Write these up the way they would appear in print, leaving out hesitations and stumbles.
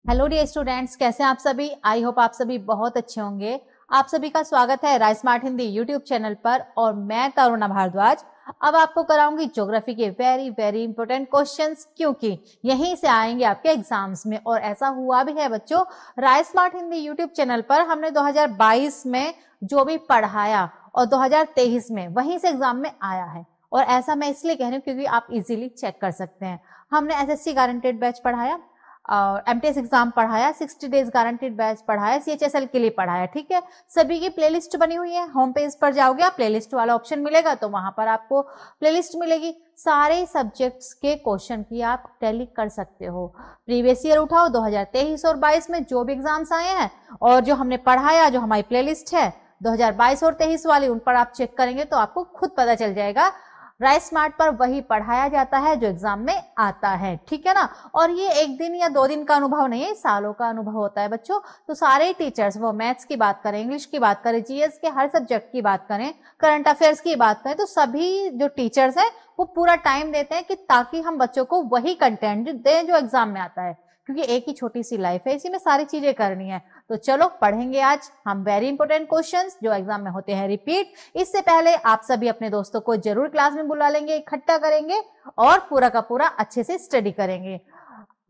Hello dear students, कैसे हैं आप सभी। आई होप आप सभी बहुत अच्छे होंगे। आप सभी का स्वागत है rice smart Hindi YouTube channel पर और मैं तरुणा भारद्वाज अब आपको कराऊंगी ज्योग्राफी के वेरी वेरी इंपॉर्टेंट क्वेश्चंस, क्योंकि यहीं से आएंगे आपके एग्जाम्स में। और ऐसा हुआ भी है बच्चों, rice smart Hindi YouTube channel पर हमने 2022 में जो भी पढ़ाया और 2023 में वहीं से एग्जाम में आया है। और ऐसा मैं इसलिए कह रही हूँ क्योंकि आप इजीली चेक कर सकते हैं। हमने एसएससी गारंटेड बैच पढ़ाया, एमटीएस एग्जाम पढ़ाया, 60 डेज गारंटेड बैच पढ़ाया, सीएचएसएल के लिए पढ़ाया। ठीक है, सभी की प्लेलिस्ट बनी हुई है। होम पेज पर जाओगे आप, प्लेलिस्ट वाला ऑप्शन मिलेगा तो वहां पर आपको प्लेलिस्ट मिलेगी। सारे सब्जेक्ट्स के क्वेश्चन की आप टैली कर सकते हो। प्रीवियस ईयर उठाओ, 2023 और 22 में जो भी एग्जाम्स आए हैं और जो हमने पढ़ाया, जो हमारी प्लेलिस्ट है 2022 और 23 वाली, उन पर आप चेक करेंगे तो आपको खुद पता चल जाएगा। राइस स्मार्ट पर वही पढ़ाया जाता है जो एग्जाम में आता है। ठीक है ना। और ये एक दिन या 2 दिन का अनुभव नहीं है, सालों का अनुभव होता है बच्चों। तो सारे टीचर्स, वो मैथ्स की बात करें, इंग्लिश की बात करें, जीएस के हर सब्जेक्ट की बात करें, करंट अफेयर्स की बात करें, तो सभी जो टीचर्स हैं वो पूरा टाइम देते हैं कि ताकि हम बच्चों को वही कंटेंट दें जो एग्जाम में आता है, क्योंकि एक ही छोटी सी लाइफ है, इसी में सारी चीजें करनी है। तो चलो पढ़ेंगे आज हम वेरी इंपॉर्टेंट क्वेश्चंस जो एग्जाम में होते हैं रिपीट। इससे पहले आप सभी अपने दोस्तों को जरूर क्लास में बुला लेंगे, इकट्ठा करेंगे और पूरा का पूरा अच्छे से स्टडी करेंगे।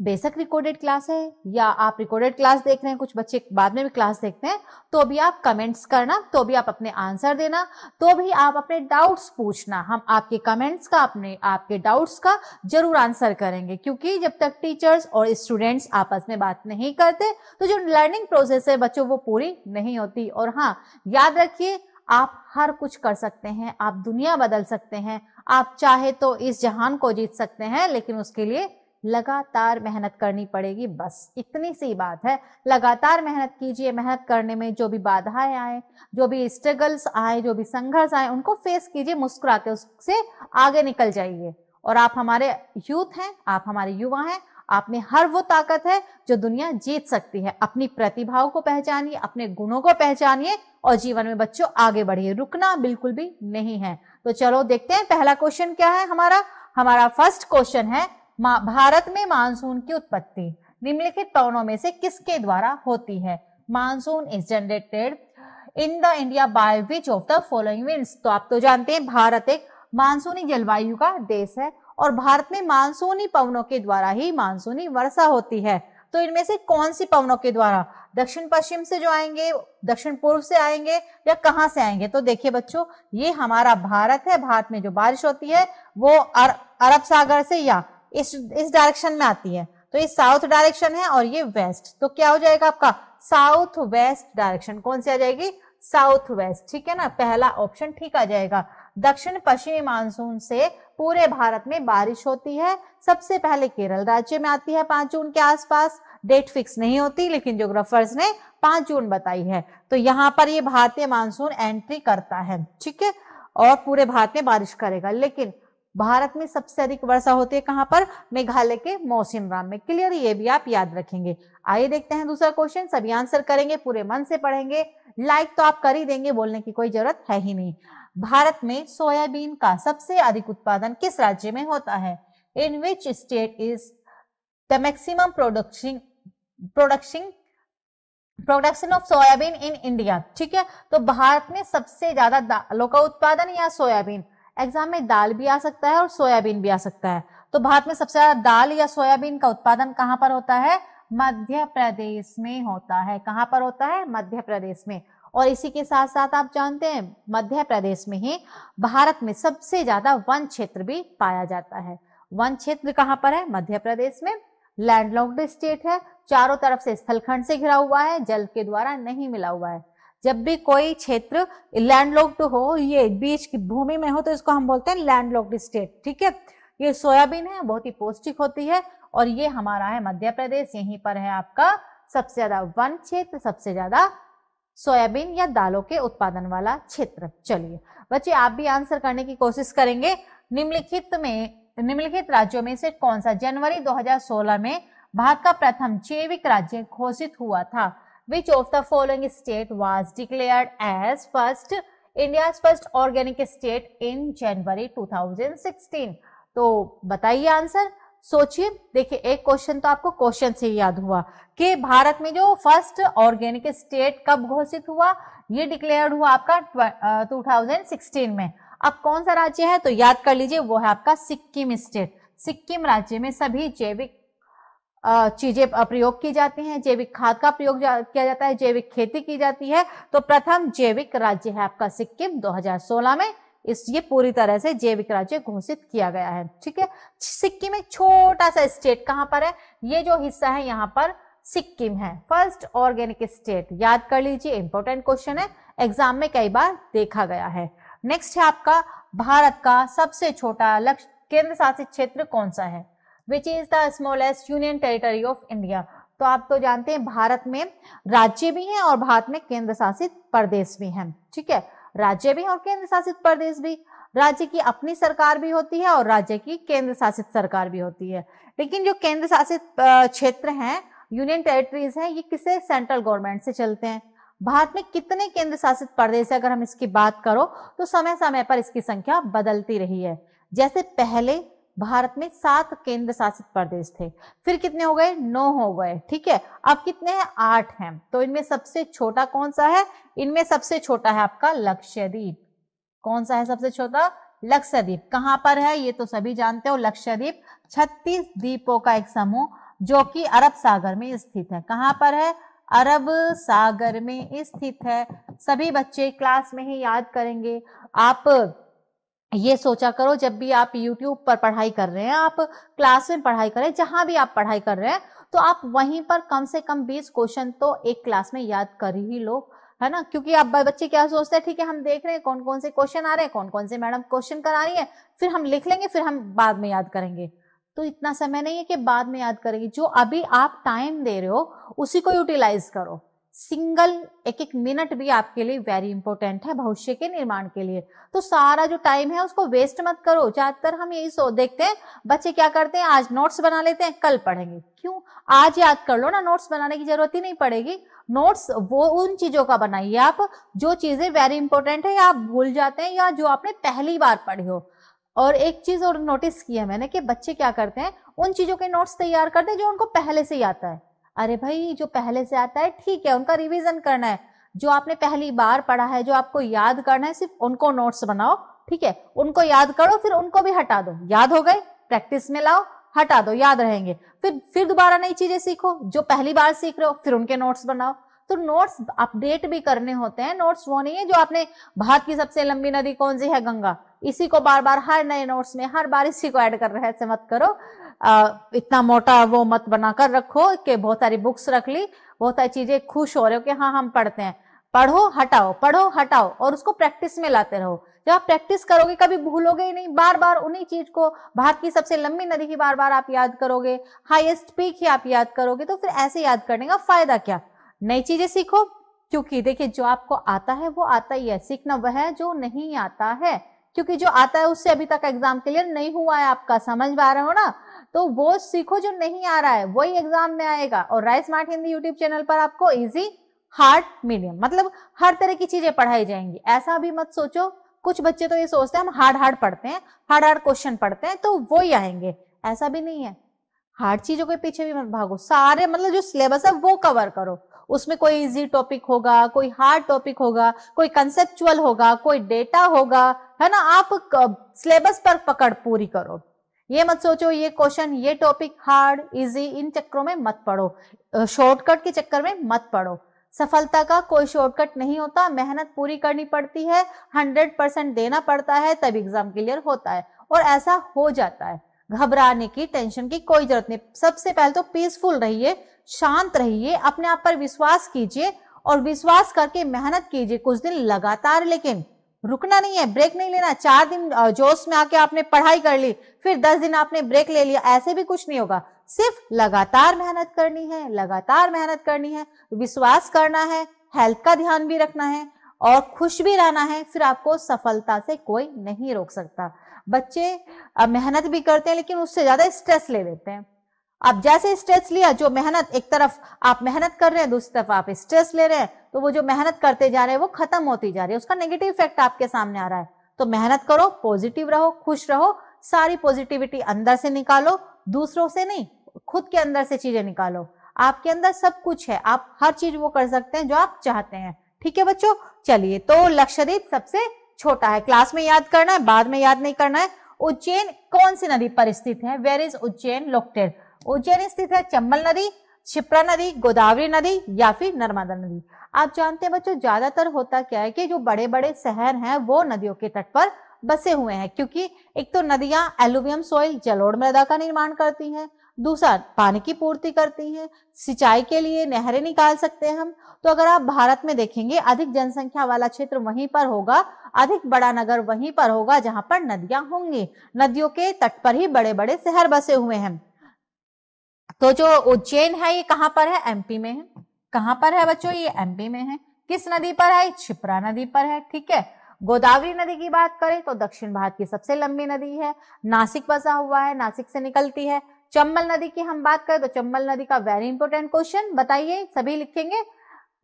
बेशक रिकॉर्डेड क्लास है या आप रिकॉर्डेड क्लास देख रहे हैं, कुछ बच्चे बाद में भी क्लास देखते हैं, तो भी आप कमेंट्स करना, तो भी आप अपने आंसर देना, तो भी आप अपने डाउट्स पूछना। हम आपके कमेंट्स का, अपने आपके डाउट्स का जरूर आंसर करेंगे, क्योंकि जब तक टीचर्स और स्टूडेंट्स आपस में बात नहीं करते तो जो लर्निंग प्रोसेस है बच्चों वो पूरी नहीं होती। और हाँ, याद रखिए, आप हर कुछ कर सकते हैं, आप दुनिया बदल सकते हैं, आप चाहे तो इस जहान को जीत सकते हैं, लेकिन उसके लिए लगातार मेहनत करनी पड़ेगी। बस इतनी सी बात है। लगातार मेहनत कीजिए। मेहनत करने में जो भी बाधाएं आए, जो भी स्ट्रगल्स आए, जो भी संघर्ष आए, उनको फेस कीजिए, मुस्कुरा के उससे आगे निकल जाइए। और आप हमारे यूथ हैं, आप हमारे युवा हैं, आप में हर वो ताकत है जो दुनिया जीत सकती है। अपनी प्रतिभाओं को पहचानिए, अपने गुणों को पहचानिए और जीवन में बच्चों आगे बढ़िए। रुकना बिल्कुल भी नहीं है। तो चलो देखते हैं पहला क्वेश्चन क्या है हमारा फर्स्ट क्वेश्चन है, भारत में मानसून की उत्पत्ति निम्नलिखित पवनों में से किसके द्वारा होती है। Monsoon is generated in the India by which of the following winds. तो आप तो जानते हैं भारत एक मानसूनी जलवायु का देश है और भारत में मानसूनी पवनों के द्वारा ही मानसूनी वर्षा होती है। तो इनमें से कौन सी पवनों के द्वारा, दक्षिण पश्चिम से जो आएंगे, दक्षिण पूर्व से आएंगे, या कहां से आएंगे। तो देखिए बच्चों, ये हमारा भारत है। भारत में जो बारिश होती है वो अरब सागर से या इस डायरेक्शन में आती है। तो ये साउथ डायरेक्शन है और ये वेस्ट। तो क्या हो जाएगा आपका साउथ वेस्ट डायरेक्शन। कौन सी आ जाएगी? South west. ठीक है ना, पहला ऑप्शन ठीक आ जाएगा। दक्षिण पश्चिमी मानसून से पूरे भारत में बारिश होती है। सबसे पहले केरल राज्य में आती है 5 जून के आसपास। डेट फिक्स नहीं होती, लेकिन ज्योग्राफर्स ने 5 जून बताई है। तो यहां पर ये भारतीय मानसून एंट्री करता है। ठीक है, और पूरे भारत में बारिश करेगा। लेकिन भारत में सबसे अधिक वर्षा होती है कहां पर? मेघालय के मौसिनराम में। क्लियर, ये भी आप याद रखेंगे। आइए देखते हैं दूसरा क्वेश्चन। सभी आंसर करेंगे, पूरे मन से पढ़ेंगे। लाइक तो आप कर ही देंगे, बोलने की कोई जरूरत है ही नहीं। भारत में सोयाबीन का सबसे अधिक उत्पादन किस राज्य में होता है? In which state is the maximum production of soybean in India. ठीक है, तो भारत में सबसे ज्यादा दालों का उत्पादन या सोयाबीन, एग्जाम में दाल भी आ सकता है और सोयाबीन भी आ सकता है। तो भारत में सबसे ज्यादा दाल या सोयाबीन का उत्पादन कहां पर होता है? मध्य प्रदेश में होता है। कहां पर होता है? मध्य प्रदेश में। और इसी के साथ साथ आप जानते हैं, मध्य प्रदेश में ही भारत में सबसे ज्यादा वन क्षेत्र भी पाया जाता है। वन क्षेत्र कहां पर है? मध्य प्रदेश में। लैंडलॉक्ड स्टेट है, चारों तरफ से स्थलखंड से घिरा हुआ है, जल के द्वारा नहीं मिला हुआ है। जब भी कोई क्षेत्र लैंडलॉक्ड हो, ये बीच की भूमि में हो, तो इसको हम बोलते हैं लैंडलॉक्ड स्टेट। ठीक है, ये सोयाबीन है, बहुत ही पौष्टिक होती है और ये हमारा है मध्य प्रदेश। यहीं पर है आपका सबसे ज्यादा वन क्षेत्र, सबसे ज्यादा सोयाबीन या दालों के उत्पादन वाला क्षेत्र। चलिए बच्चे, आप भी आंसर करने की कोशिश करेंगे। निम्नलिखित राज्यों में से कौन सा जनवरी 2016 में भारत का प्रथम जैविक राज्य घोषित हुआ था? Which of the following state was declared as India's first organic state in January 2016? तो बताइए आंसर। सोचिए, देखिए एक क्वेश्चन तो आपको क्वेश्चन से ही याद हुआ कि भारत में जो फर्स्ट ऑर्गेनिक स्टेट कब घोषित हुआ, ये डिक्लेयर्ड हुआ आपका 2016 में। अब कौन सा राज्य है तो याद कर लीजिए, वो है आपका सिक्किम स्टेट। सिक्किम राज्य में सभी जैविक चीजें प्रयोग की जाती हैं, जैविक खाद का प्रयोग किया जाता है, जैविक खेती की जाती है। तो प्रथम जैविक राज्य है आपका सिक्किम। 2016 में ये पूरी तरह से जैविक राज्य घोषित किया गया है। ठीक है, सिक्किम एक छोटा सा स्टेट कहां पर है, ये जो हिस्सा है यहाँ पर सिक्किम है, फर्स्ट ऑर्गेनिक स्टेट। याद कर लीजिए, इंपॉर्टेंट क्वेश्चन है, एग्जाम में कई बार देखा गया है। नेक्स्ट है आपका भारत का सबसे छोटा केंद्र शासित क्षेत्र कौन सा है, which is the smallest union territory of India. तो आप तो जानते हैं भारत में राज्य भी हैं और भारत में केंद्र शासित प्रदेश भी हैं। ठीक है, राज्य भी और केंद्र शासित प्रदेश भी। राज्य की अपनी सरकार भी होती है और राज्य की केंद्र शासित सरकार भी होती है। लेकिन जो केंद्र शासित क्षेत्र हैं, यूनियन टेरिटरीज हैं, ये किसे सेंट्रल गवर्नमेंट से चलते हैं। भारत में कितने केंद्र शासित प्रदेश है, अगर हम इसकी बात करो तो समय समय पर इसकी संख्या बदलती रही है। जैसे पहले भारत में 7 केंद्र शासित प्रदेश थे, फिर कितने हो गए, 9 हो गए। ठीक है, अब कितने हैं, 8 हैं। तो इनमें सबसे छोटा कौन सा है, इनमें सबसे छोटा है आपका लक्षद्वीप। कौन सा है सबसे छोटा, लक्षद्वीप। कहां पर है ये तो सभी जानते हो, लक्षद्वीप 36 द्वीपों का एक समूह जो कि अरब सागर में स्थित है। कहां पर है, अरब सागर में स्थित है। सभी बच्चे क्लास में ही याद करेंगे। आप ये सोचा करो, जब भी आप YouTube पर पढ़ाई कर रहे हैं, आप क्लास में पढ़ाई करें, जहां भी आप पढ़ाई कर रहे हैं, तो आप वहीं पर कम से कम 20 क्वेश्चन तो एक क्लास में याद कर ही लो, है ना। क्योंकि आप बच्चे क्या सोचते हैं, ठीक है हम देख रहे हैं कौन कौन से क्वेश्चन आ रहे हैं, कौन कौन से मैडम क्वेश्चन करा रही है, फिर हम लिख लेंगे, फिर हम बाद में याद करेंगे। तो इतना समय नहीं है कि बाद में याद करेंगे। जो अभी आप टाइम दे रहे हो उसी को यूटिलाइज करो। सिंगल एक मिनट भी आपके लिए वेरी इंपॉर्टेंट है भविष्य के निर्माण के लिए। तो सारा जो टाइम है उसको वेस्ट मत करो। ज्यादातर हम यही देखते हैं, बच्चे क्या करते हैं, आज नोट्स बना लेते हैं, कल पढ़ेंगे। क्यों, आज याद कर लो ना, नोट्स बनाने की जरूरत ही नहीं पड़ेगी। नोट्स वो उन चीजों का बनाइए आप जो चीजें वेरी इंपॉर्टेंट है या आप भूल जाते हैं या जो आपने पहली बार पढ़ी हो। और एक चीज और नोटिस किया मैंने कि बच्चे क्या करते हैं, उन चीजों के नोट्स तैयार करते हैं जो उनको पहले से ही आता है। अरे भाई, जो पहले से आता है ठीक है, उनका रिवीजन करना है। जो आपने पहली बार पढ़ा है, जो आपको याद करना है, सिर्फ उनको नोट्स बनाओ। ठीक है, उनको याद करो, फिर उनको भी हटा दो। याद हो गए, प्रैक्टिस में लाओ, हटा दो, याद रहेंगे। फिर दोबारा नई चीजें सीखो, जो पहली बार सीख रहे हो, फिर उनके नोट्स बनाओ। तो नोट्स अपडेट भी करने होते हैं। नोट्स वो नहीं है जो आपने भारत की सबसे लंबी नदी कौन सी है, गंगा, इसी को बार बार हर नए नोट्स में हर बार इसी को ऐड कर रहे हैं, ऐसे मत करो। इतना मोटा वो मत बनाकर रखो कि बहुत सारी बुक्स रख ली, बहुत सारी चीजें खुश हो रहे हो कि हाँ हम पढ़ते हैं। पढ़ो हटाओ, पढ़ो हटाओ, और उसको प्रैक्टिस में लाते रहो। जब आप प्रैक्टिस करोगे कभी भूलोगे ही नहीं। बार बार उन्हीं चीज को, भारत की सबसे लंबी नदी की बार बार आप याद करोगे, हाईएस्ट पीक ही आप याद करोगे, तो फिर ऐसे याद करने का फायदा क्या। नई चीजें सीखो, क्योंकि देखिए जो आपको आता है वो आता ही है। सीखना वह है जो नहीं आता है, क्योंकि जो आता है उससे अभी तक एग्जाम क्लियर नहीं हुआ है आपका, समझ पा रहे हो ना। तो वो सीखो जो नहीं आ रहा है, वही एग्जाम में आएगा। और rice smart Hindi YouTube channel पर आपको इजी, हार्ड, मीडियम, मतलब हर तरह की चीजें पढ़ाई जाएंगी। ऐसा भी मत सोचो, कुछ बच्चे तो ये सोचते हैं हम हार्ड पढ़ते हैं, हार्ड क्वेश्चन पढ़ते हैं तो वो ही आएंगे। ऐसा भी नहीं है। हार्ड चीजों के पीछे भी मत भागो, सारे मतलब जो सिलेबस है वो कवर करो। उसमें कोई इजी टॉपिक होगा, कोई हार्ड टॉपिक होगा, कोई कंसेप्चुअल होगा, कोई डेटा होगा, है ना। आप सिलेबस पर पकड़ पूरी करो। ये मत सोचो ये क्वेश्चन, ये टॉपिक हार्ड इजी, इन चक्करों में मत पढ़ो, शॉर्टकट के चक्कर में मत पढ़ो। सफलता का कोई शॉर्टकट नहीं होता, मेहनत पूरी करनी पड़ती है, 100% देना पड़ता है, तब एग्जाम क्लियर होता है। और ऐसा हो जाता है। घबराने की, टेंशन की कोई जरूरत नहीं। सबसे पहले तो पीसफुल रहिए, शांत रहिए, अपने आप पर विश्वास कीजिए और विश्वास करके मेहनत कीजिए कुछ दिन लगातार। लेकिन रुकना नहीं है, ब्रेक नहीं लेना। 4 दिन जोश में आके आपने पढ़ाई कर ली, फिर 10 दिन आपने ब्रेक ले लिया, ऐसे भी कुछ नहीं होगा। सिर्फ लगातार मेहनत करनी है, लगातार मेहनत करनी है, विश्वास करना है, हेल्थ का ध्यान भी रखना है और खुश भी रहना है। फिर आपको सफलता से कोई नहीं रोक सकता। बच्चे मेहनत भी करते हैं लेकिन उससे ज्यादा स्ट्रेस ले लेते हैं। अब जैसे स्ट्रेस लिया, जो मेहनत, एक तरफ आप मेहनत कर रहे हैं, दूसरी तरफ आप स्ट्रेस ले रहे हैं, तो वो जो मेहनत करते जा रहे हैं वो खत्म होती जा रही है, उसका नेगेटिव इफेक्ट आपके सामने आ रहा है। तो मेहनत करो, पॉजिटिव रहो, खुश रहो, सारी पॉजिटिविटी अंदर से निकालो, दूसरों से नहीं, खुद के अंदर से चीजें निकालो। आपके अंदर सब कुछ है, आप हर चीज वो कर सकते हैं जो आप चाहते हैं। ठीक है बच्चों, चलिए तो लक्षद्वीप सबसे छोटा है, क्लास में याद करना है, बाद में याद नहीं करना है। उज्जैन कौन सी नदी पर स्थित है? Where is Ujjain located? Ujjain स्थित है चंबल नदी, क्षिप्रा नदी, गोदावरी नदी या फिर नर्मदा नदी। आप जानते हैं बच्चों, ज्यादातर होता क्या है कि जो बड़े बड़े शहर हैं वो नदियों के तट पर बसे हुए हैं, क्योंकि एक तो नदियां एलुवियम सॉइल जलोढ़ मृदा का निर्माण करती हैं, दूसरा पानी की पूर्ति करती हैं, सिंचाई के लिए नहरें निकाल सकते हैं हम। तो अगर आप भारत में देखेंगे, अधिक जनसंख्या वाला क्षेत्र वहीं पर होगा, अधिक बड़ा नगर वहीं पर होगा जहां पर नदियां होंगी। नदियों के तट पर ही बड़े बड़े शहर बसे हुए हैं। तो जो उज्जैन है ये कहां पर है? एमपी में है। कहां पर है बच्चों? ये एमपी में है। किस नदी पर है? क्षिप्रा नदी पर है। ठीक है। गोदावरी नदी की बात करें तो दक्षिण भारत की सबसे लंबी नदी है, नासिक बसा हुआ है, नासिक से निकलती है। चंबल नदी की हम बात करें तो चंबल नदी का वेरी इंपॉर्टेंट क्वेश्चन बताइए, सभी लिखेंगे।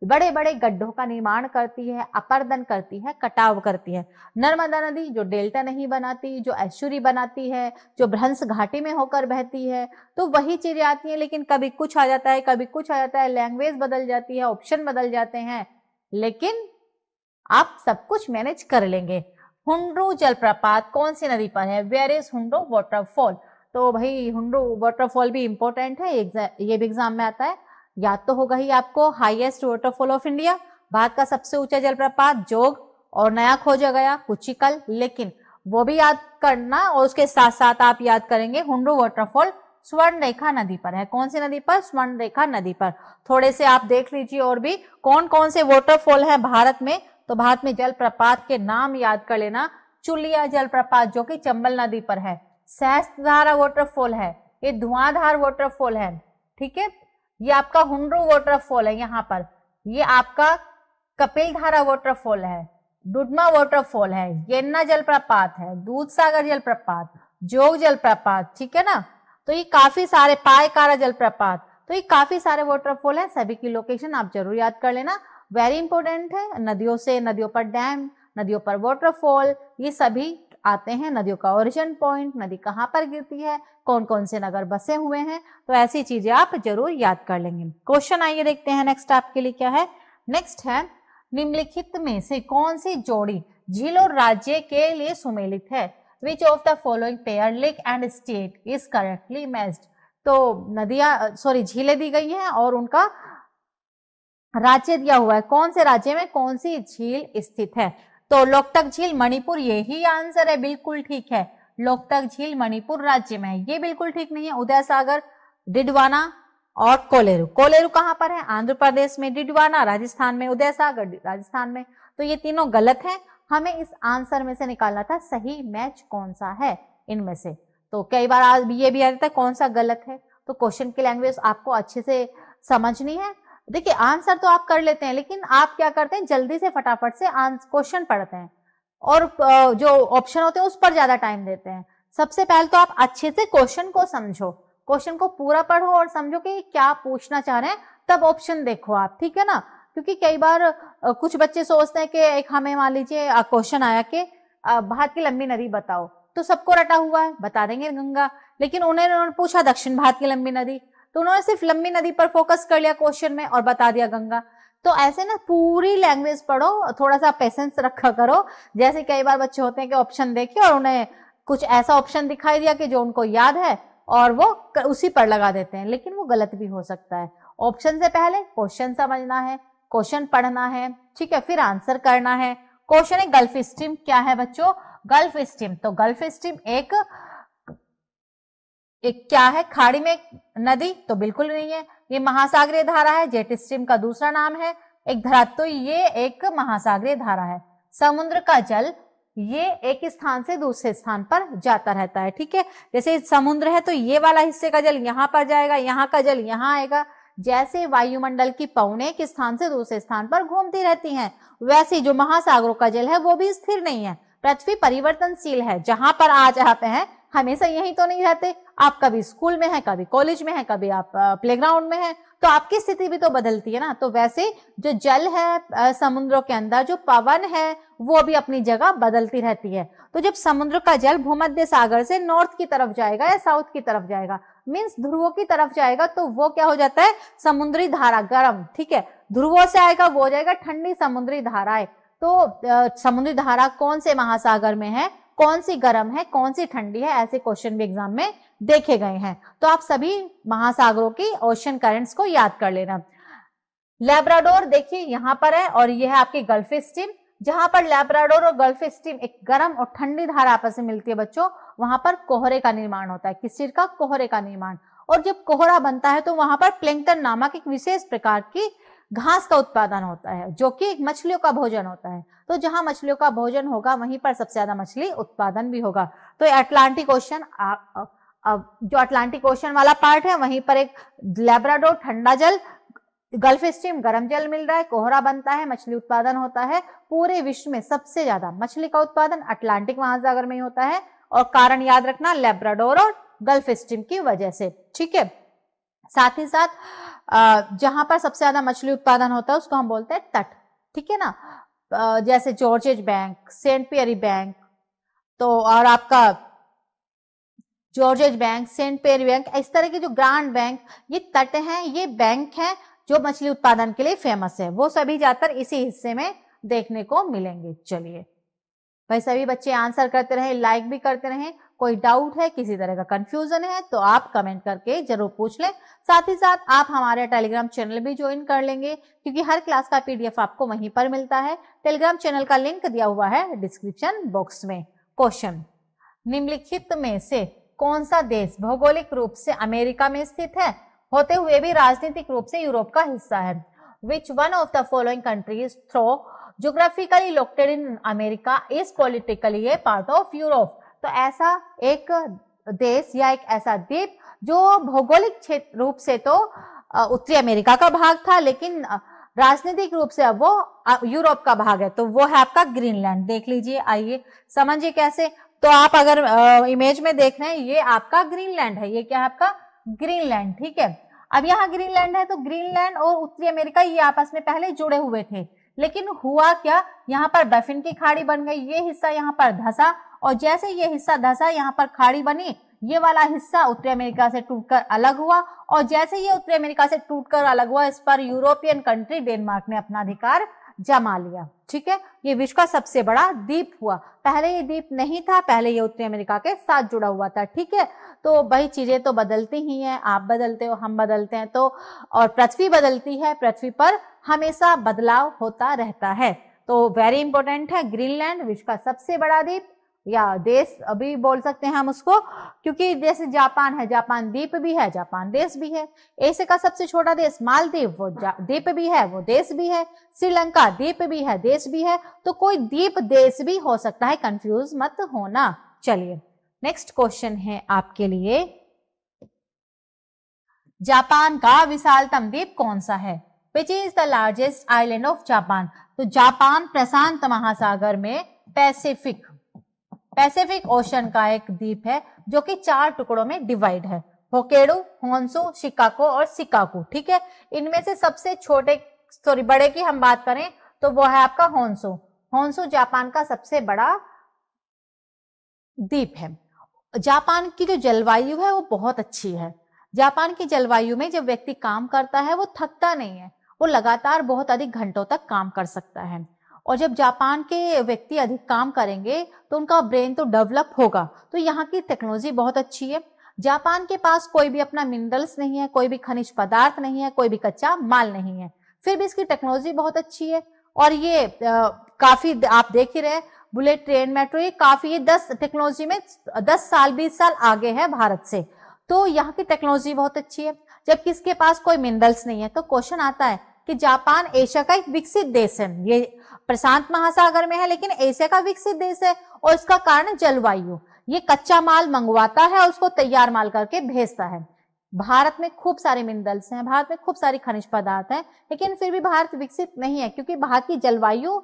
बड़े बड़े गड्ढों का निर्माण करती है, अपर्दन करती है, कटाव करती है। नर्मदा नदी जो डेल्टा नहीं बनाती, जो एस्चुरी बनाती है, जो भ्रंश घाटी में होकर बहती है, तो वही चीजें आती हैं। लेकिन कभी कुछ आ जाता है, कभी कुछ आ जाता है, लैंग्वेज बदल जाती है, ऑप्शन बदल जाते हैं, लेकिन आप सब कुछ मैनेज कर लेंगे। हुंड्रू जलप्रपात कौन सी नदी पर है? Where is Hundru waterfall? तो भाई हुंड्रू वाटरफॉल भी इंपॉर्टेंट है, ये भी एग्जाम में आता है। याद तो होगा ही आपको, highest waterfall of India, Bharat का सबसे ऊंचा जलप्रपात जोग, और नया खोजा गया कुचिकल, लेकिन वो भी याद करना, और उसके साथ साथ आप याद करेंगे हुंड्रू वाटरफॉल स्वर्णरेखा नदी पर है। कौन सी नदी पर? स्वर्णरेखा नदी पर। थोड़े से आप देख लीजिए और भी कौन कौन से वाटरफॉल है भारत में। तो भारत में जलप्रपात के नाम याद कर लेना। चुलिया जलप्रपात जो कि चंबल नदी पर है, सहस्त्रधारा वाटरफॉल है, ये धुआंधार वाटरफॉल है। ठीक है, ये आपका हुंड्रू वाटरफॉल है यहाँ पर, ये आपका कपिलधारा वाटरफॉल है, डुडमा वाटरफॉल है, येन्ना जलप्रपात है, दूधसागर जलप्रपात, जोग जलप्रपात। ठीक है ना, तो ये काफी सारे, पायकारा जलप्रपात, तो ये काफी सारे वाटरफॉल है। सभी की लोकेशन आप जरूर याद कर लेना, वेरी इंपॉर्टेंट है। नदियों से, नदियों पर डैम, नदियों पर वाटरफॉल, ये सभी आते हैं। नदियों का ओरिजिन पॉइंट, नदी कहाँ पर गिरती है, कौन कौन से नगर बसे हुए हैं, तो ऐसी चीजें आप जरूर याद कर लेंगे। क्वेश्चन आइए देखते हैं नेक्स्ट आपके लिए क्या है। नेक्स्ट है, निम्नलिखित में से कौन सी जोड़ी झील और राज्य के लिए सुमेलित है? Which of the following pair lake and state is correctly matched? तो नदियां, सॉरी, झीलें दी गई हैं और उनका राज्य दिया हुआ है, कौन से राज्य में कौन सी झील स्थित है। तो लोकटक झील मणिपुर, यही आंसर है, बिल्कुल ठीक है। लोकटक झील मणिपुर राज्य में है, ये बिल्कुल ठीक नहीं है। उदय सागर, डिडवाना और कोलेरू, कोलेरू कहां पर है? आंध्र प्रदेश में, डिडवाना राजस्थान में, उदय सागर राजस्थान में, तो ये तीनों गलत हैं। हमें इस आंसर में से निकालना था सही मैच कौन सा है इनमें से। तो कई बार आज ये भी आ जाता है कौन सा गलत है, तो क्वेश्चन की लैंग्वेज आपको अच्छे से समझनी है। देखिए आंसर तो आप कर लेते हैं, लेकिन आप क्या करते हैं, जल्दी से फटाफट से क्वेश्चन पढ़ते हैं और जो ऑप्शन होते हैं उस पर ज्यादा टाइम देते हैं। सबसे पहले तो आप अच्छे से क्वेश्चन को समझो, क्वेश्चन को पूरा पढ़ो और समझो कि क्या पूछना चाह रहे हैं, तब ऑप्शन देखो आप। ठीक है ना, क्योंकि कई बार कुछ बच्चे सोचते हैं कि एक हमें मान लीजिए क्वेश्चन आया कि भारत की लंबी नदी बताओ, तो सबको रटा हुआ है, बता देंगे गंगा, लेकिन उन्होंने पूछा दक्षिण भारत की लंबी नदी, तो उन्होंने सिर्फ लंबी नदी पर फोकस कर लिया क्वेश्चन में और बता दिया गंगा। तो ऐसे ना पूरी लैंग्वेज पढ़ो, थोड़ा सा पेशेंस रखा करो। जैसे कई बार बच्चे होते हैं कि ऑप्शन देखे और उन्हें कुछ ऐसा ऑप्शन दिखाई दिया कि जो उनको याद है और वो उसी पर लगा देते हैं, लेकिन वो गलत भी हो सकता है। ऑप्शन से पहले क्वेश्चन समझना है, क्वेश्चन पढ़ना है, ठीक है, फिर आंसर करना है। क्वेश्चन है गल्फ स्ट्रीम क्या है बच्चों? गल्फ स्ट्रीम, तो गल्फ स्ट्रीम एक क्या है? खाड़ी में नदी? तो बिल्कुल नहीं है, ये महासागरीय धारा है, जेट स्ट्रीम का दूसरा नाम है। एक धारा, तो ये एक महासागरीय धारा है। समुद्र का जल ये एक स्थान से दूसरे स्थान पर जाता रहता है। ठीक है, जैसे समुद्र है तो ये वाला हिस्से का जल यहाँ पर जाएगा, यहाँ का जल यहाँ आएगा। जैसे वायुमंडल की पौने एक स्थान से दूसरे स्थान पर घूमती रहती हैं, वैसे जो महासागरों का जल है वो भी स्थिर नहीं है। पृथ्वी परिवर्तनशील है, जहां पर आज आप हैं हमेशा यही तो नहीं रहते, आप कभी स्कूल में हैं, कभी कॉलेज में हैं, कभी आप प्लेग्राउंड में हैं, तो आपकी स्थिति भी तो बदलती है ना। तो वैसे जो जल है समुद्रों के अंदर, जो पवन है वो भी अपनी जगह बदलती रहती है। तो जब समुद्र का जल भूमध्य सागर से नॉर्थ की तरफ जाएगा या साउथ की तरफ जाएगा, मीन्स ध्रुवों की तरफ जाएगा, तो वो क्या हो जाता है, समुद्री धारा गर्म, ठीक है। ध्रुवों से आएगा वो हो जाएगा ठंडी समुद्री धाराएं। तो समुद्री धारा कौन से महासागर में है, कौन सी गर्म है, कौन सी ठंडी है, ऐसे क्वेश्चन भी एग्जाम में देखे गए हैं। तो आप सभी महासागरों की ओशन करंट्स को याद कर लेना। लैब्राडोर देखिए यहां पर है और यह है आपकी गल्फ स्ट्रीम। जहां पर लैब्राडोर और गल्फ स्ट्रीम एक गर्म और ठंडी धारा आपस में मिलती है बच्चों, वहां पर कोहरे का निर्माण होता है। किस चीज का? कोहरे का निर्माण। और जब कोहरा बनता है तो वहां पर प्लैंकटन नामक एक विशेष प्रकार की घास का उत्पादन होता है, जो कि मछलियों का भोजन होता है। तो जहां मछलियों का भोजन होगा वहीं पर सबसे ज्यादा मछली उत्पादन भी होगा। तो अटलांटिक ओशन, जो अटलांटिक ओशन वाला पार्ट है वहीं पर एक लैब्राडोर ठंडा जल, गल्फ स्ट्रीम गर्म जल मिल रहा है, कोहरा बनता है, मछली उत्पादन होता है। पूरे विश्व में सबसे ज्यादा मछली का उत्पादन अटलांटिक महासागर में ही होता है, और कारण याद रखना लैब्राडोर और गल्फ स्ट्रीम की वजह से, ठीक है। साथ ही साथ जहां पर सबसे ज्यादा मछली उत्पादन होता है उसको हम बोलते हैं तट, ठीक है ना। जैसे जॉर्जेज बैंक, सेंट पियरी बैंक, तो और आपका जॉर्जेज बैंक, सेंट पियरी बैंक, इस तरह के जो ग्रांड बैंक, ये तट हैं, ये बैंक हैं जो मछली उत्पादन के लिए फेमस है। वो सभी ज्यादातर इसी हिस्से में देखने को मिलेंगे। चलिए भाई सभी बच्चे आंसर करते रहे, लाइक भी करते रहे। कोई डाउट है, किसी तरह का कंफ्यूजन है तो आप कमेंट करके जरूर पूछ लें। साथ ही साथ आप हमारे टेलीग्राम चैनल भी ज्वाइन कर लेंगे, क्योंकि हर क्लास का पीडीएफ आपको वहीं पर मिलता है। टेलीग्राम चैनल का लिंक दिया हुआ है डिस्क्रिप्शन बॉक्स में। क्वेश्चन, निम्नलिखित में से कौन सा देश भौगोलिक रूप से अमेरिका में स्थित है, होते हुए भी राजनीतिक रूप से यूरोप का हिस्सा है? Which one of the following countries, though geographically located in America, is politically a part of Europe? तो ऐसा एक देश या एक ऐसा द्वीप जो भौगोलिक क्षेत्र रूप से तो उत्तरी अमेरिका का भाग था, लेकिन राजनीतिक रूप से अब वो यूरोप का भाग है, तो वो है आपका ग्रीनलैंड। देख लीजिए, आइए समझिए कैसे। तो आप अगर इमेज में देख रहे हैं, ये आपका ग्रीनलैंड है, ये क्या है आपका ग्रीनलैंड, ठीक है। अब यहाँ ग्रीनलैंड है, तो ग्रीनलैंड और उत्तरी अमेरिका ये आपस में पहले जुड़े हुए थे, लेकिन हुआ क्या, यहाँ पर बर्फीन की खाड़ी बन गई, ये हिस्सा यहाँ पर धंसा, और जैसे ये हिस्सा धंसा यहाँ पर खाड़ी बनी, ये वाला हिस्सा उत्तरी अमेरिका से टूटकर अलग हुआ, और जैसे ये उत्तरी अमेरिका से टूटकर अलग हुआ, इस पर यूरोपियन कंट्री डेनमार्क ने अपना अधिकार जमा लिया, ठीक है। ये विश्व का सबसे बड़ा द्वीप हुआ। पहले ये द्वीप नहीं था, पहले ये उत्तरी अमेरिका के साथ जुड़ा हुआ था, ठीक है। तो भाई चीजें तो बदलती ही हैं, आप बदलते हो, हम बदलते हैं, तो और पृथ्वी बदलती है, पृथ्वी पर हमेशा बदलाव होता रहता है। तो वेरी इंपॉर्टेंट है ग्रीनलैंड, विश्व का सबसे बड़ा द्वीप या देश अभी बोल सकते हैं हम उसको, क्योंकि जैसे जापान है, जापान द्वीप भी है, जापान देश भी है। एशिया का सबसे छोटा देश मालदीव, वो द्वीप भी है, वो देश भी है। श्रीलंका द्वीप भी है, देश भी है। तो कोई द्वीप देश भी हो सकता है, कंफ्यूज मत होना। चलिए नेक्स्ट क्वेश्चन है आपके लिए, जापान का विशालतम द्वीप कौन सा है? Which is the largest island of Japan? तो जापान प्रशांत महासागर में पैसिफिक ओशन का एक द्वीप है, जो कि 4 टुकड़ों में डिवाइड है, होक्काइडो, होन्शु, शिकागो और शिकाकू, ठीक है। इनमें से सबसे बड़े की हम बात करें तो वो है आपका होन्शु। होन्शु जापान का सबसे बड़ा द्वीप है। जापान की जो जलवायु है वो बहुत अच्छी है। जापान की जलवायु में जब व्यक्ति काम करता है वो थकता नहीं है, वो लगातार बहुत अधिक घंटों तक काम कर सकता है। और जब जापान के व्यक्ति अधिक काम करेंगे तो उनका ब्रेन तो डेवलप होगा। तो यहाँ की टेक्नोलॉजी बहुत अच्छी है। जापान के पास कोई भी अपना मिनरल्स नहीं है, कोई भी खनिज पदार्थ नहीं है, कोई भी कच्चा माल नहीं है, फिर भी इसकी टेक्नोलॉजी बहुत अच्छी है। और ये काफी आप देख ही रहे, बुलेट ट्रेन, मेट्रो, ये काफी 10 टेक्नोलॉजी में 10 साल 20 साल आगे है भारत से। तो यहाँ की टेक्नोलॉजी बहुत अच्छी है, जबकि इसके पास कोई मिनरल्स नहीं है। तो क्वेश्चन आता है कि जापान एशिया का एक विकसित देश है, ये प्रशांत महासागर में है लेकिन एशिया का विकसित देश है, और इसका कारण जलवायु। ये कच्चा माल मंगवाता है और उसको तैयार माल करके भेजता है। भारत में खूब सारे मिनरल्स हैं, भारत में खूब सारी खनिज पदार्थ हैं, लेकिन फिर भी भारत विकसित नहीं है, क्योंकि भारत की जलवायु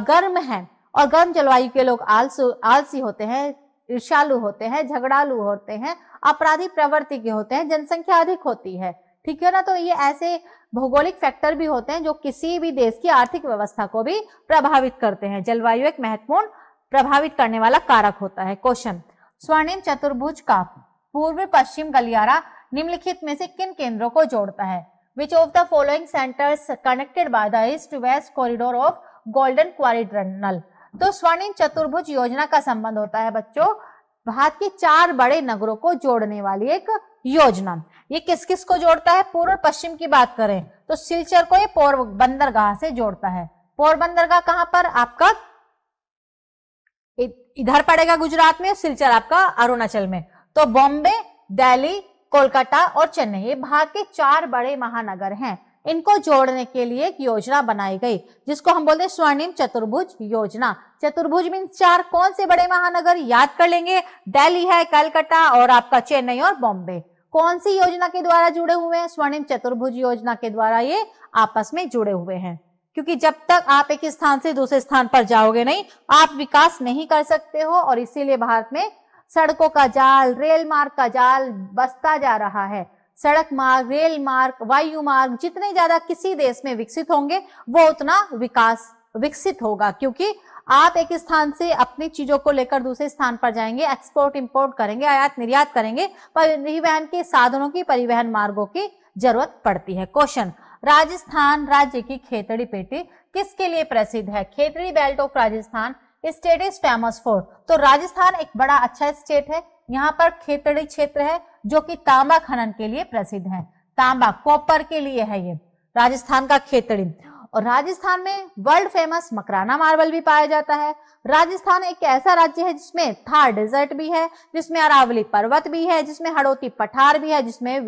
गर्म है, और गर्म जलवायु के लोग आलसी होते हैं, ईर्ष्यालु होते हैं, झगड़ालू होते हैं, अपराधी प्रवृत्ति के होते हैं, जनसंख्या अधिक होती है, ठीक है ना। तो ये ऐसे भौगोलिक फैक्टर भी होते हैं जो किसी भी देश की आर्थिक व्यवस्था को भी प्रभावित करते हैं। जलवायु एक महत्वपूर्ण प्रभावित करने वाला कारक होता है। क्वेश्चन, स्वर्णिम चतुर्भुज का पूर्व पश्चिम गलियारा निम्नलिखित में से किन केंद्रों को जोड़ता है? Which of the following centers connected by the east west corridor of golden quadrangle? तो स्वर्णिम चतुर्भुज योजना का संबंध होता है बच्चों भारत के 4 बड़े नगरों को जोड़ने वाली एक योजना। ये किस किस को जोड़ता है? पूर्व पश्चिम की बात करें तो सिलचर को ये पोरबंदरगाह से जोड़ता है। पोरबंदरगाह कहां पर? आपका इधर पड़ेगा गुजरात में, सिलचर आपका अरुणाचल में। तो बॉम्बे, दिल्ली, कोलकाता और चेन्नई ये भारत के 4 बड़े महानगर हैं। इनको जोड़ने के लिए एक योजना बनाई गई जिसको हम बोलते हैं स्वर्णिम चतुर्भुज योजना। चतुर्भुज मीन्स 4 कौन से बड़े महानगर? याद कर लेंगे, दिल्ली है, कलकत्ता और आपका चेन्नई और बॉम्बे। कौन सी योजना के द्वारा जुड़े हुए हैं? स्वर्णिम चतुर्भुज योजना के द्वारा ये आपस में जुड़े हुए हैं। क्योंकि जब तक आप एक स्थान से दूसरे स्थान पर जाओगे नहीं, आप विकास नहीं कर सकते हो, और इसीलिए भारत में सड़कों का जाल, रेल मार्ग का जाल बसता जा रहा है। सड़क मार्ग, रेल मार्ग, वायु मार्ग जितने ज्यादा किसी देश में विकसित होंगे वो उतना विकास विकसित होगा, क्योंकि आप एक स्थान से अपनी चीजों को लेकर दूसरे स्थान पर जाएंगे, एक्सपोर्ट इंपोर्ट करेंगे, आयात निर्यात करेंगे, परिवहन के साधनों की, परिवहन मार्गों की जरूरत पड़ती है। क्वेश्चन, राजस्थान राज्य की खेतड़ी पेटी किसके लिए प्रसिद्ध है? Khetri belt of Rajasthan state is famous for. तो राजस्थान एक बड़ा अच्छा स्टेट है, यहाँ पर खेतड़ी क्षेत्र है जो कि तांबा खनन के लिए प्रसिद्ध है। तांबा, कॉपर के लिए है ये राजस्थान का खेतड़ी। और राजस्थान में वर्ल्ड फेमस मकराना मार्बल भी पाया जाता है। राजस्थान एक ऐसा राज्य है जिसमें थार डेजर्ट भी है, जिसमें अरावली पर्वत भी है, जिसमें हड़ौती पठार भी है, जिसमें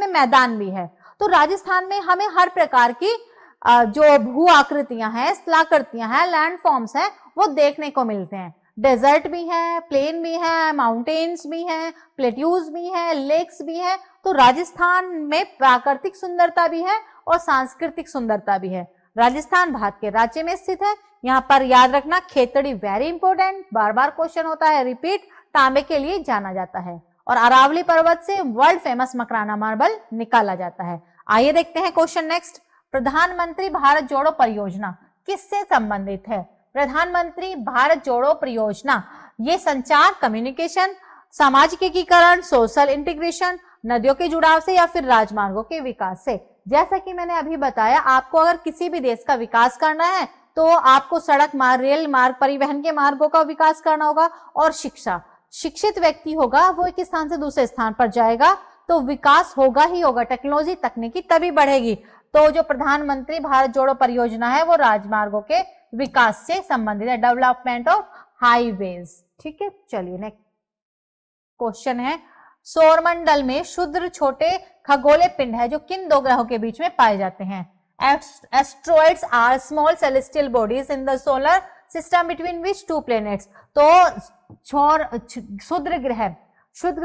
मैदान भी है। तो राजस्थान में हमें हर प्रकार की जो भू आकृतियां हैं, स्थलाकृतियां हैं, लैंड फॉर्म्स हैं, वो देखने को मिलते हैं। डेजर्ट भी है, प्लेन भी है, माउंटेन्स भी हैं, प्लेट्यूज भी हैं, लेक्स भी हैं। तो राजस्थान में प्राकृतिक सुंदरता भी है और सांस्कृतिक सुंदरता भी है। राजस्थान भारत के राज्य में स्थित है। यहाँ पर याद रखना खेतड़ी वेरी इंपॉर्टेंट, बार बार क्वेश्चन होता है, रिपीट। तांबे के लिए जाना जाता है और अरावली पर्वत से वर्ल्ड फेमस मकराना मार्बल निकाला जाता है। आइए देखते हैं क्वेश्चन नेक्स्ट। प्रधानमंत्री भारत जोड़ो परियोजना किससे संबंधित है? प्रधानमंत्री भारत जोड़ो परियोजना ये संचार, कम्युनिकेशन, सामाजिक एकीकरण, सोशल इंटीग्रेशन, नदियों के जुड़ाव से या फिर राजमार्गों के विकास से। जैसा कि मैंने अभी बताया, आपको अगर किसी भी देश का विकास करना है तो आपको सड़क मार्ग, रेल मार्ग, परिवहन के मार्गों का विकास करना होगा। और शिक्षा, शिक्षित व्यक्ति होगा वो एक स्थान से दूसरे स्थान पर जाएगा तो विकास होगा ही होगा, टेक्नोलॉजी तकनीकी तभी बढ़ेगी। तो जो प्रधानमंत्री भारत जोड़ो परियोजना है वो राजमार्गों के विकास से संबंधित है, डेवलपमेंट ऑफ हाईवेज। ठीक है, चलिए नेक्स्ट क्वेश्चन है। सौरमंडल में क्षुद्र छोटे खगोलीय पिंड है जो किन 2 ग्रहों के बीच में पाए जाते हैं? Asteroids are small celestial bodies in the solar system between which 2 planets. तो क्षुद्र ग्रह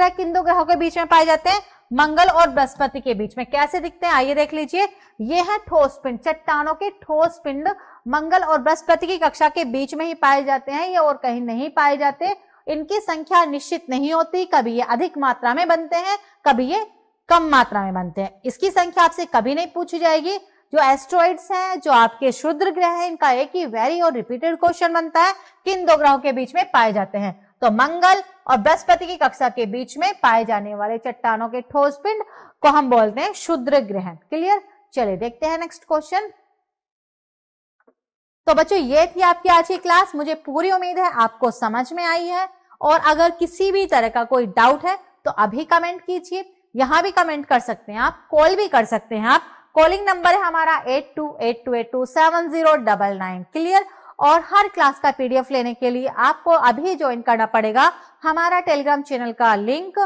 किन 2 ग्रहों के बीच में पाए जाते हैं? मंगल और बृहस्पति के बीच में। कैसे दिखते हैं आइए देख लीजिए। ये है ठोस पिंड, चट्टानों के ठोस पिंड मंगल और बृहस्पति की कक्षा के बीच में ही पाए जाते हैं, ये और कहीं नहीं पाए जाते। इनकी संख्या निश्चित नहीं होती, कभी ये अधिक मात्रा में बनते हैं, कभी ये कम मात्रा में बनते हैं। इसकी संख्या आपसे कभी नहीं पूछी जाएगी। जो एस्ट्रॉइड्स हैं, जो आपके क्षुद्र ग्रह हैं, इनका एक ही वेरी और रिपीटेड क्वेश्चन बनता है, किन 2 ग्रहों के बीच में पाए जाते हैं? तो मंगल और बृहस्पति की कक्षा के बीच में पाए जाने वाले चट्टानों के ठोस पिंड को हम बोलते हैं क्षुद्र ग्रह। क्लियर? चलिए देखते हैं नेक्स्ट क्वेश्चन। तो बच्चों ये थी आपकी आज की क्लास। मुझे पूरी उम्मीद है आपको समझ में आई है, और अगर किसी भी तरह का कोई डाउट है तो अभी कमेंट कीजिए, यहाँ भी कमेंट कर सकते हैं आप, कॉल भी कर सकते हैं आप। कॉलिंग नंबर है हमारा 8282827099। क्लियर? और हर क्लास का पीडीएफ लेने के लिए आपको अभी ज्वाइन करना पड़ेगा हमारा टेलीग्राम चैनल का लिंक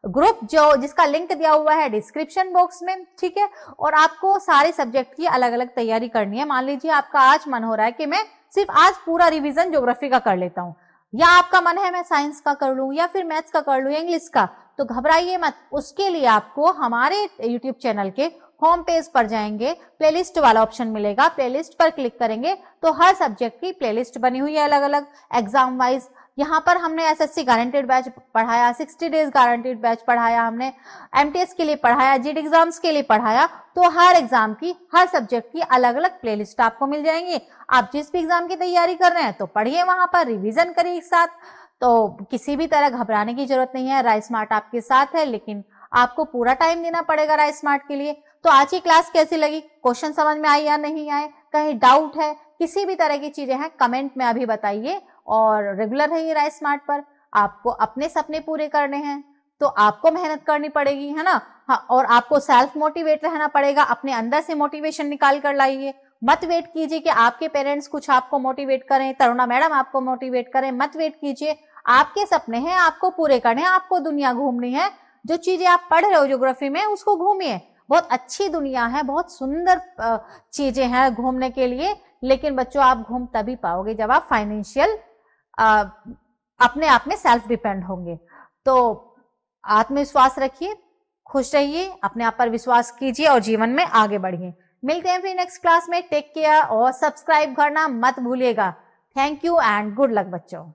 ग्रुप, जो जिसका लिंक दिया हुआ है डिस्क्रिप्शन बॉक्स में। ठीक है, और आपको सारे सब्जेक्ट की अलग अलग तैयारी करनी है। मान लीजिए आपका आज मन हो रहा है कि मैं सिर्फ आज पूरा रिवीजन ज्योग्राफी का कर लेता हूँ, या आपका मन है मैं साइंस का कर लूं, या फिर मैथ्स का कर लूं, इंग्लिश का, तो घबराइए मत। उसके लिए आपको हमारे यूट्यूब चैनल के होम पेज पर जाएंगे, प्लेलिस्ट वाला ऑप्शन मिलेगा, प्लेलिस्ट पर क्लिक करेंगे तो हर सब्जेक्ट की प्लेलिस्ट बनी हुई है अलग अलग एग्जाम वाइज। यहाँ पर हमने एसएससी गारंटेड बैच पढ़ाया, 60 डेज गारंटेड बैच पढ़ाया, हमने एमटीएस के लिए पढ़ाया, जीडी एग्जाम्स के लिए पढ़ाया। तो हर एग्जाम की, हर सब्जेक्ट की अलग अलग प्लेलिस्ट आपको मिल जाएंगी। आप जिस भी एग्जाम की तैयारी कर रहे हैं तो पढ़िए, वहां पर रिवीजन करिए एक साथ। तो किसी भी तरह घबराने की जरूरत नहीं है, राइस स्मार्ट आपके साथ है, लेकिन आपको पूरा टाइम देना पड़ेगा राइस स्मार्ट के लिए। तो आज की क्लास कैसी लगी, क्वेश्चन समझ में आए या नहीं आए, कहीं डाउट है, किसी भी तरह की चीजें हैं, कमेंट में अभी बताइए। और रेगुलर रहिए राइस स्मार्ट पर। आपको अपने सपने पूरे करने हैं तो आपको मेहनत करनी पड़ेगी, है ना। हाँ, और आपको सेल्फ मोटिवेट रहना पड़ेगा, अपने अंदर से मोटिवेशन निकाल कर लाइए। मत वेट कीजिए कि आपके पेरेंट्स कुछ आपको मोटिवेट करें, तरुणा मैडम आपको मोटिवेट करें, मत वेट कीजिए। आपके सपने हैं, आपको पूरे करने हैं, आपको दुनिया घूमनी है। जो चीजें आप पढ़ रहे हो ज्योग्राफी में, उसको घूमिए। बहुत अच्छी दुनिया है, बहुत सुंदर चीजें हैं घूमने के लिए। लेकिन बच्चों, आप घूम तभी पाओगे जब आप फाइनेंशियल अपने आप में सेल्फ डिपेंड होंगे। तो आत्मविश्वास रखिए, खुश रहिए, अपने आप पर विश्वास कीजिए और जीवन में आगे बढ़िए। मिलते हैं फिर नेक्स्ट क्लास में। टेक केयर और सब्सक्राइब करना मत भूलिएगा। Thank you and good luck बच्चों।